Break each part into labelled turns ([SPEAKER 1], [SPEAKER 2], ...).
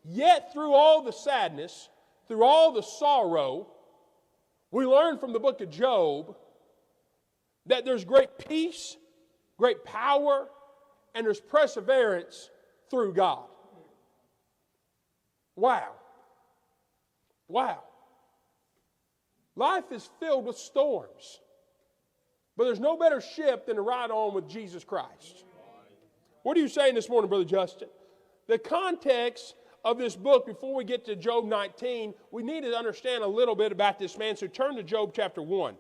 [SPEAKER 1] Yet through all the sadness, through all the sorrow, we learn from the book of Job that there's great peace, great power, and there's perseverance through God. Wow. Wow. Life is filled with storms. But there's no better ship than to ride on with Jesus Christ. What are you saying this morning, Brother Justin? The context of this book, before we get to Job 19, we need to understand a little bit about this man. So turn to Job chapter 1.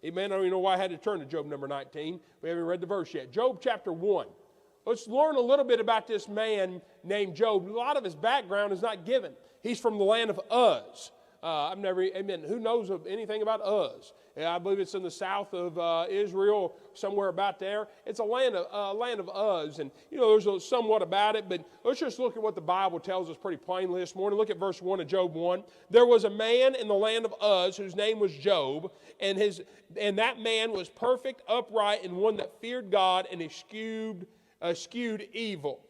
[SPEAKER 1] Amen. I don't even know why I had to turn to Job number 19. We haven't read the verse yet. Job chapter 1. Let's learn a little bit about this man named Job. A lot of his background is not given. He's from the land of Uz. Who knows of anything about Uz? I believe it's in the south of Israel, somewhere about there. It's a land of Uz, and there's somewhat about it, but let's just look at what the Bible tells us pretty plainly this morning. Look at verse 1 of Job 1. There was a man in the land of Uz whose name was Job, and that man was perfect, upright, and one that feared God and eschewed evil.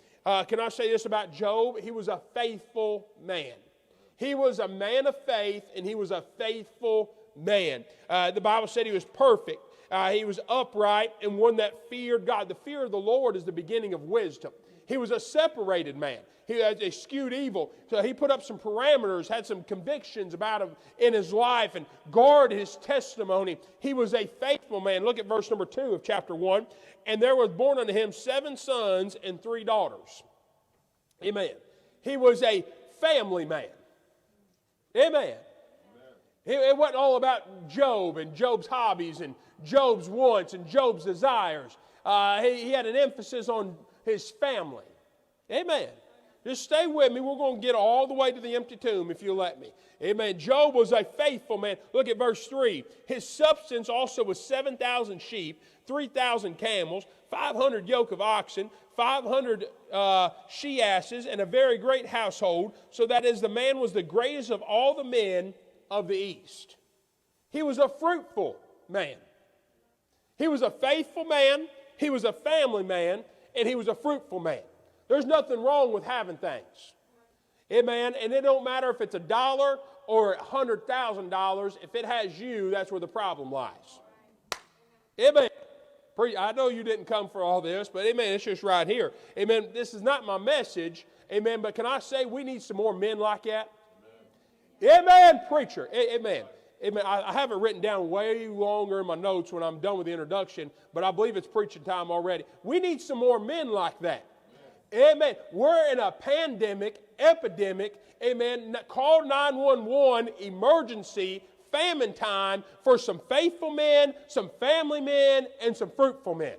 [SPEAKER 1] Can I say this about Job? He was a faithful man. He was a man of faith, and he was a faithful man. The Bible said he was perfect. He was upright and one that feared God. The fear of the Lord is the beginning of wisdom. He was a separated man. He had eschewed evil. So he put up some parameters, had some convictions about him in his life, and guarded his testimony. He was a faithful man. Look at verse number 2 of chapter 1. And there was born unto him 7 sons and 3 daughters. Amen. He was a family man. Amen. It wasn't all about Job and Job's hobbies and Job's wants and Job's desires. He had an emphasis on his family. Amen. Just stay with me. We're going to get all the way to the empty tomb if you'll let me. Amen. Job was a faithful man. Look at verse 3. His substance also was 7,000 sheep, 3,000 camels, 500 yoke of oxen, 500 she-asses, and a very great household, so that as the man was the greatest of all the men of the east. He was a fruitful man. He was a faithful man, he was a family man, and he was a fruitful man. There's nothing wrong with having things. Amen. And it don't matter if it's $1 or $100,000. If it has you, that's where the problem lies. Amen. I know you didn't come for all this, but amen, it's just right here. Amen. This is not my message. Amen. But can I say we need some more men like that? Amen, preacher. Amen. Amen. I have it written down way longer in my notes when I'm done with the introduction, but I believe it's preaching time already. We need some more men like that. Amen. We're in a pandemic, epidemic. Amen. Call 911, emergency, famine time for some faithful men, some family men, and some fruitful men.